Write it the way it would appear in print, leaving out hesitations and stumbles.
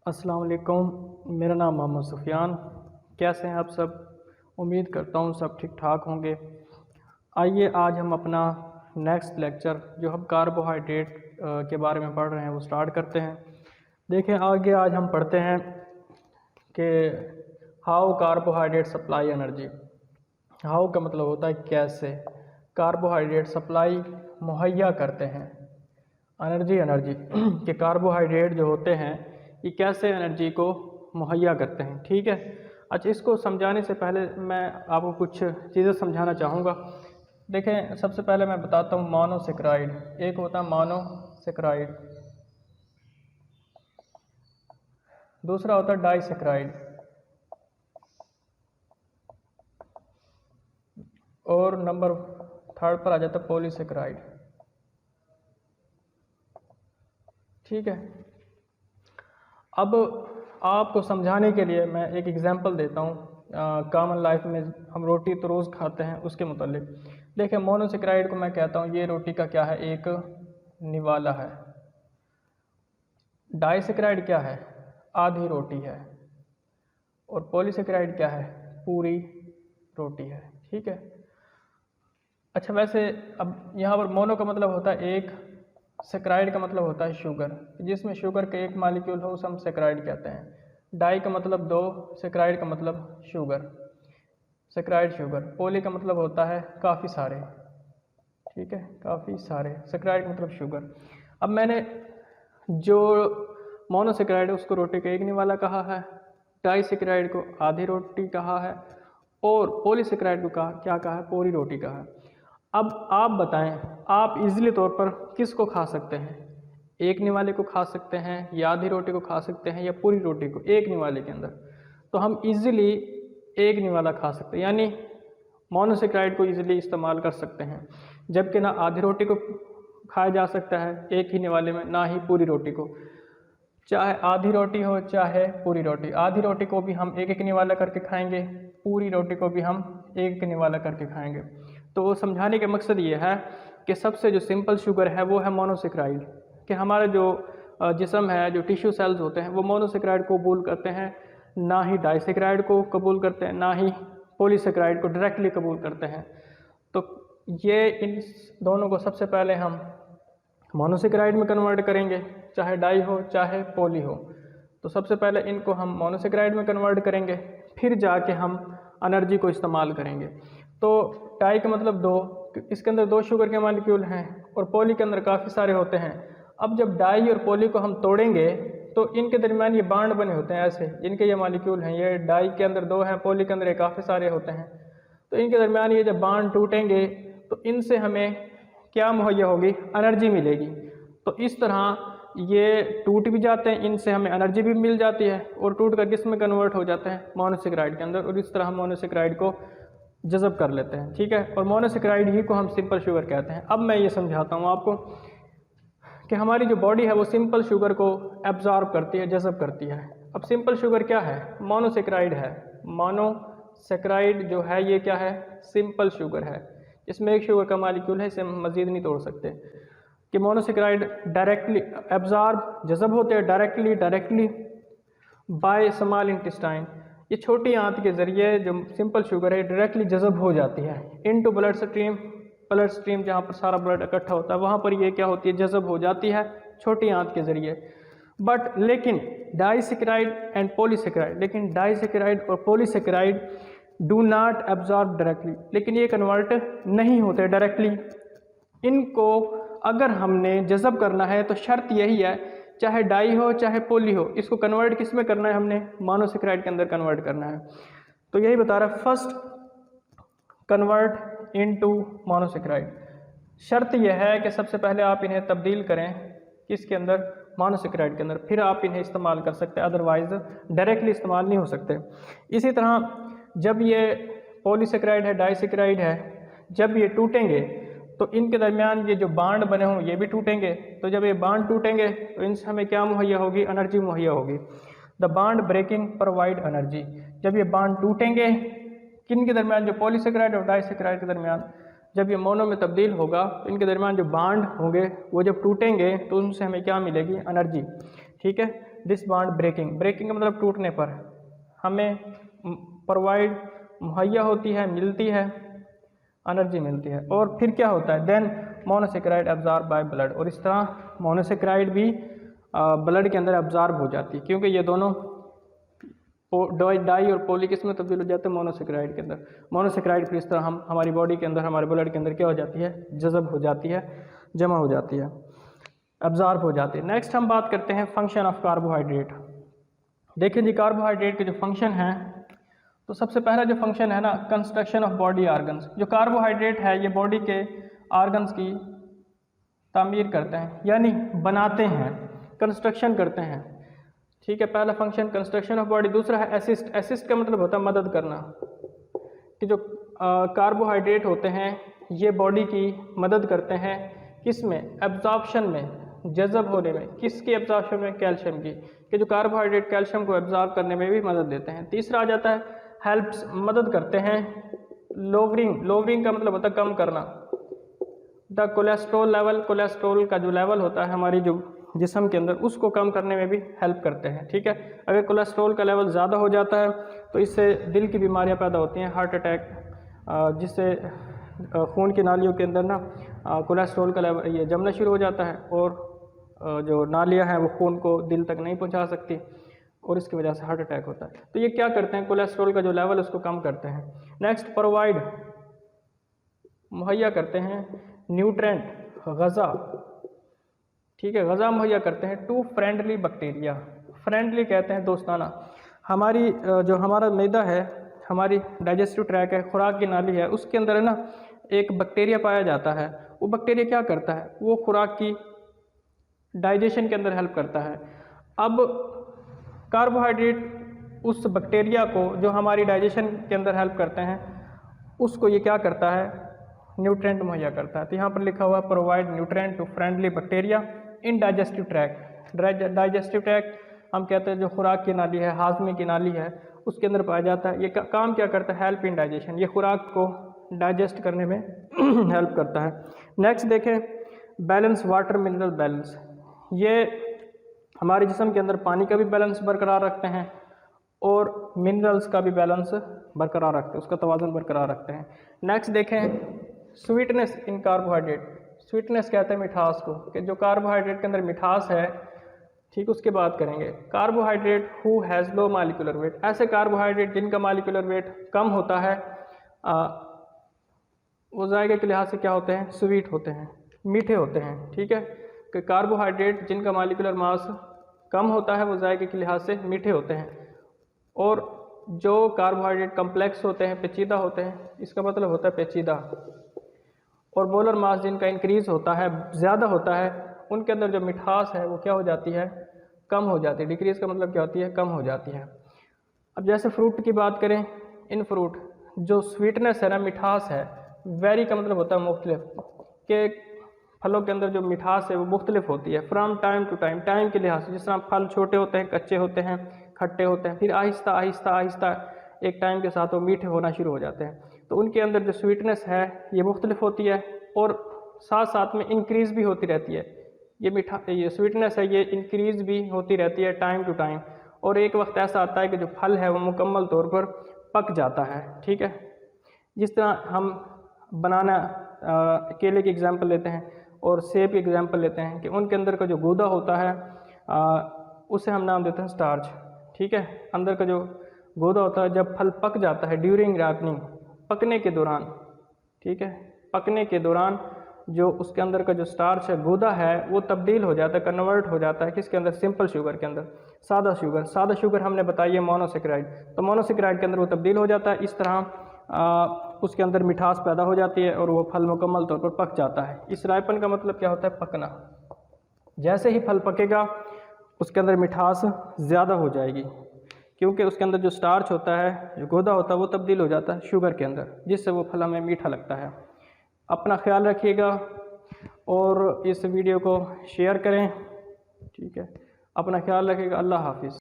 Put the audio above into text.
अस्सलाम वालेकुम। मेरा नाम मोहम्मद सुफियान। कैसे हैं आप सब? उम्मीद करता हूँ सब ठीक ठाक होंगे। आइए आज हम अपना नेक्स्ट लेक्चर जो हम कार्बोहाइड्रेट के बारे में पढ़ रहे हैं वो स्टार्ट करते हैं। देखें आगे आज हम पढ़ते हैं कि how carbohydrate supply energy. How का मतलब होता है कैसे कार्बोहाइड्रेट सप्लाई मुहैया करते हैं एनर्जी कि कार्बोहाइड्रेट जो होते हैं ये कैसे एनर्जी को मुहैया करते हैं। ठीक है। अच्छा, इसको समझाने से पहले मैं आपको कुछ चीज़ें समझाना चाहूँगा। देखें सबसे पहले मैं बताता हूँ मोनोसेक्राइड। एक होता है मोनोसेक्राइड, दूसरा होता है डाइसेक्राइड और नंबर थर्ड पर आ जाता है पॉलीसेक्राइड। ठीक है। अब आपको समझाने के लिए मैं एक एग्जांपल देता हूँ। कॉमन लाइफ में हम रोटी तो रोज़ खाते हैं, उसके मुतालिक देखिए मोनोसेक्राइड को मैं कहता हूँ ये रोटी का क्या है, एक निवाला है। डाइसेक्राइड क्या है, आधी रोटी है। और पॉलीसेक्राइड क्या है, पूरी रोटी है। ठीक है। अच्छा, वैसे अब यहाँ पर मोनो का मतलब होता है एक, सेक्राइड का मतलब होता है शुगर, जिसमें शुगर के एक मालिक्यूल हो उसे हम सेक्राइड कहते हैं। डाई का मतलब दो, सेक्राइड का मतलब शुगर, सेक्राइड शुगर। पोली का मतलब होता है काफ़ी सारे। ठीक है, काफ़ी सारे। सेक्राइड का मतलब शुगर। अब मैंने जो मोनोसेक्राइड है उसको रोटी का एक निवाला कहा है, डाइसेक्राइड को आधी रोटी कहा है और पॉलीसेक्राइड को क्या कहा है, पूरी रोटी कहा है। अब आप बताएं, आप इजीली तौर पर किसको खा सकते हैं? एक निवाले को खा सकते हैं या आधी रोटी को खा सकते हैं या पूरी रोटी को एक निवाले के अंदर? तो हम इजीली एक निवाला खा सकते हैं, यानी मोनोसेक्राइड को इजीली इस्तेमाल कर सकते हैं। जबकि ना आधी रोटी को खाया जा सकता है एक ही निवाले में, ना ही पूरी रोटी को। चाहे आधी रोटी हो चाहे पूरी रोटी, आधी रोटी को भी हम एक एक निवाला करके खाएंगे, पूरी रोटी को भी हम एक एक निवाला करके खाएंगे। तो वो समझाने का मकसद ये है कि सबसे जो सिंपल शुगर है वो है मोनोसेक्राइड, कि हमारा जो जिस्म है, जो टिश्यू सेल्स होते हैं वो मोनोसेक्राइड को कबूल करते हैं, ना ही डाइसेक्राइड को कबूल करते हैं, ना ही पॉलीसेक्राइड को डायरेक्टली कबूल करते हैं। तो ये इन दोनों को सबसे पहले हम मोनोसेक्राइड में कन्वर्ट करेंगे, चाहे डाई हो चाहे पोली हो। तो सबसे पहले इनको हम मोनोसेक्राइड में कन्वर्ट करेंगे, फिर जाके हम एनर्जी को इस्तेमाल करेंगे। तो डाई का मतलब दो, इसके अंदर दो शुगर के मालिक्यूल हैं और पोली के अंदर काफ़ी सारे होते हैं। अब जब डाई और पोली को हम तोड़ेंगे तो इनके दरमियान ये बांड बने होते हैं, ऐसे इनके ये मालिक्यूल हैं, ये डाई के अंदर दो हैं, पोली के अंदर ये काफ़ी सारे होते हैं। तो इनके दरमियान ये जब बांड टूटेंगे तो इनसे हमें क्या मुहैया होगी, एनर्जी मिलेगी। तो इस तरह ये टूट भी जाते हैं, इनसे हमें एनर्जी भी मिल जाती है और टूट कर किस में कन्वर्ट हो जाते हैं, मोनोसेक्राइड के अंदर। और इस तरह हम मोनोसेक्राइड को जज़ब कर लेते हैं। ठीक है। और मोनोसेक्राइड ही को हम सिंपल शुगर कहते हैं। अब मैं ये समझाता हूँ आपको कि हमारी जो बॉडी है वो सिंपल शुगर को एब्जॉर्ब करती है, जज़ब करती है। अब सिंपल शुगर क्या है, मोनोसेक्राइड है। मोनोसेक्राइड जो है ये क्या है, सिंपल शुगर है। इसमें एक शुगर का मालिक्यूल है, इसे हम मज़ीद नहीं तोड़ सकते। कि मोनोसेक्राइड डायरेक्टली एब्जॉर्ब जज़ब होते हैं डायरेक्टली बाय स्मॉल इंटेस्टाइन। ये छोटी आंत के ज़रिए जो सिंपल शुगर है डायरेक्टली जज़ब हो जाती है इनटू ब्लड स्ट्रीम जहाँ पर सारा ब्लड इकट्ठा होता है वहाँ पर ये क्या होती है, जज़ब हो जाती है छोटी आंत के ज़रिए। बट लेकिन डाइसेक्राइड एंड पॉलीसेक्राइड, लेकिन डाइसेक्राइड और polysaccharide do not absorb directly, लेकिन ये कन्वर्ट नहीं होते डायरेक्टली। इनको अगर हमने जज़ब करना है तो शर्त यही है, चाहे डाई हो चाहे पोली हो, इसको कन्वर्ट किस में करना है, हमने मोनोसेक्राइड के अंदर कन्वर्ट करना है। तो यही बता रहा है, फर्स्ट कन्वर्ट इनटू मोनोसेक्राइड। शर्त यह है कि सबसे पहले आप इन्हें तब्दील करें किसके अंदर, मोनोसेक्राइड के अंदर, फिर आप इन्हें इस्तेमाल कर सकते हैं, अदरवाइज डायरेक्टली इस्तेमाल नहीं हो सकते। इसी तरह जब ये पॉलीसेक्राइड है, डाइसेक्राइड है, जब ये टूटेंगे तो इनके दरमियान ये जो बांड बने हों ये भी टूटेंगे। तो जब ये बांड टूटेंगे तो इनसे हमें क्या मुहैया होगी, एनर्जी मुहैया होगी। The bond breaking provide energy. जब ये बांड टूटेंगे किन के दरमियान, जो पॉलीसेक्राइड और डाइसेक्राइड के दरमियान, जब ये मोनो में तब्दील होगा तो इनके दरमियान जो बांड होंगे वो जब टूटेंगे तो उनसे हमें क्या मिलेगी, एनर्जी। ठीक है। दिस बॉन्ड ब्रेकिंग, ब्रेकिंग का मतलब टूटने पर हमें प्रोवाइड मुहैया होती है, मिलती है, एनर्जी मिलती है। और फिर क्या होता है, then monosaccharide absorb by blood, और इस तरह मोनोसेक्राइड भी ब्लड के अंदर एब्जॉर्ब हो जाती है, क्योंकि ये दोनों डाई और पॉली किस में तब्दील हो जाते हैं, मोनोसेक्राइड के अंदर। मोनोसेक्राइड फिर इस तरह हम हमारी बॉडी के अंदर, हमारे ब्लड के अंदर क्या हो जाती है, जज़ब हो जाती है, जमा हो जाती है, एब्जॉर्ब हो जाती है। नेक्स्ट हम बात करते हैं फंक्शन ऑफ कार्बोहाइड्रेट। देखिए जी, कार्बोहाइड्रेट के जो फंक्शन हैं, तो सबसे पहला जो फंक्शन है ना, कंस्ट्रक्शन ऑफ बॉडी आर्गन्स। जो कार्बोहाइड्रेट है ये बॉडी के आर्गन्स की तामीर करते हैं, यानी बनाते हैं, कंस्ट्रक्शन करते हैं, ठीक है। पहला फंक्शन कंस्ट्रक्शन ऑफ बॉडी। दूसरा है असिस्ट। असिस्ट का मतलब होता है मदद करना, कि जो कार्बोहाइड्रेट होते हैं ये बॉडी की मदद करते हैं, किस में, एब्जॉर्प्शन में, जज़ब होने में। किसकी एब्जॉर्प्शन में, कैल्शियम की, कि जो कार्बोहाइड्रेट कैल्शियम को एब्जॉर्ब करने में भी मदद देते हैं। तीसरा आ जाता है हेल्प्स, मदद करते हैं, लोवरिंग। लोवरिंग का मतलब होता है कम करना। द कोलेस्ट्रॉल लेवल, कोलेस्ट्रॉल का जो लेवल होता है हमारी जो जिस्म के अंदर, उसको कम करने में भी हेल्प करते हैं, ठीक है। अगर कोलेस्ट्रॉल का लेवल ज़्यादा हो जाता है तो इससे दिल की बीमारियां पैदा होती हैं, हार्ट अटैक, जिससे खून की नालियों के अंदर ना कोलेस्ट्रॉल का लेवल ये जमना शुरू हो जाता है, और जो नालियां हैं वो खून को दिल तक नहीं पहुंचा सकती, और इसकी वजह से हार्ट अटैक होता है। तो ये क्या करते हैं, कोलेस्ट्रॉल का जो लेवल उसको कम करते हैं। नेक्स्ट, प्रोवाइड, मुहैया करते हैं, न्यूट्रेंट, ग़ज़ा, ठीक है, ग़ज़ा मुहैया करते हैं, टू फ्रेंडली बैक्टीरिया। फ्रेंडली कहते हैं दोस्ताना। हमारी जो हमारा मैदा है, हमारी डाइजेस्टिव ट्रैक है, खुराक की नाली है, उसके अंदर है ना एक बैक्टीरिया पाया जाता है। वो बैक्टीरिया क्या करता है, वो खुराक की डाइजेशन के अंदर हेल्प करता है। अब कार्बोहाइड्रेट उस बैक्टीरिया को जो हमारी डाइजेशन के अंदर हेल्प करते हैं, उसको ये क्या करता है, न्यूट्रेंट मुहैया करता है। तो यहाँ पर लिखा हुआ provide nutrient to friendly bacteria in digestive tract. Digestive tract हम कहते हैं जो खुराक की नाली है, हाजमे की नाली है, उसके अंदर पाया जाता है। ये काम क्या करता है, हेल्प इन डाइजेशन, ये खुराक को डाइजेस्ट करने में हेल्प करता है। नेक्स्ट देखें, बैलेंस, वाटर मिनरल बैलेंस। ये हमारे जिस्म के अंदर पानी का भी बैलेंस बरकरार रखते हैं, और मिनरल्स का भी बैलेंस बरकरार रखते हैं, उसका तवाज़ुन बरकरार रखते हैं। नेक्स्ट देखें, स्वीटनेस इन कार्बोहाइड्रेट। स्वीटनेस कहते हैं मिठास को, कि जो कार्बोहाइड्रेट के अंदर मिठास है, ठीक, उसकी बात करेंगे। Carbohydrate who has low molecular weight, ऐसे कार्बोहाइड्रेट जिनका मॉलिक्यूलर वेट कम होता है, वो जायके के लिहाज से क्या होते हैं, स्वीट होते हैं, मीठे होते हैं, ठीक है। कि कार्बोहाइड्रेट जिनका मॉलिक्यूलर मास कम होता है वो जायके के लिहाज से मीठे होते हैं, और जो कार्बोहाइड्रेट कम्प्लेक्स होते हैं, पेचीदा होते हैं, इसका मतलब होता है पेचीदा। और मोलर मास जिनका इंक्रीज़ होता है, ज़्यादा होता है, उनके अंदर जो मिठास है वो क्या हो जाती है, कम हो जाती है। डिक्रीज़ का मतलब क्या होती है, कम हो जाती है। अब जैसे फ्रूट की बात करें, इन फ्रूट जो स्वीटनेस है ना, मिठास है, वेरी का मतलब होता है मुख्तलिफ, के फलों के अंदर जो मिठास है वो मुख्तलिफ होती है from time to time, time के लिहाज से। जिस तरह फल छोटे होते हैं, कच्चे होते हैं, खट्टे होते हैं, फिर आहिस्ता आहिस्ता आहिस्ता एक टाइम के साथ वो मीठे होना शुरू हो जाते हैं। तो उनके अंदर जो स्वीटनेस है ये मुख्तलिफ होती है, और साथ साथ में इंक्रीज़ भी होती रहती है। ये स्वीटनेस है ये इंक्रीज़ भी होती रहती है टाइम टू टाइम, और एक वक्त ऐसा आता है कि जो फल है वो मुकम्मल तौर पर पक जाता है, ठीक है। जिस तरह हम बनाना, केले की एग्जांपल लेते हैं और सेब की एग्जांपल लेते हैं, कि उनके अंदर का जो गूदा होता है उसे हम नाम देते हैं स्टार्च, ठीक है। अंदर का जो गूदा होता है, जब फल पक जाता है, ड्यूरिंग राइपनिंग, पकने के दौरान, ठीक है, पकने के दौरान जो उसके अंदर का जो स्टार्च है, गूदा है, वो तब्दील हो जाता है, कन्वर्ट हो जाता है किसके अंदर, सिंपल शुगर के अंदर, सादा शुगर। सादा शुगर हमने बताई है मोनोसेक्राइड, तो मोनोसेक्राइड के अंदर वो तब्दील हो जाता है। इस तरह उसके अंदर मिठास पैदा हो जाती है और वो फल मुकम्मल तौर पर पक जाता है। इस रायपन का मतलब क्या होता है, पकना। जैसे ही फल पकेगा उसके अंदर मिठास ज़्यादा हो जाएगी, क्योंकि उसके अंदर जो स्टार्च होता है, जो गूदा होता है, वो तब्दील हो जाता है शुगर के अंदर, जिससे वो फल हमें मीठा लगता है। अपना ख्याल रखिएगा और इस वीडियो को शेयर करें, ठीक है। अपना ख्याल रखिएगा। अल्लाह हाफिज़।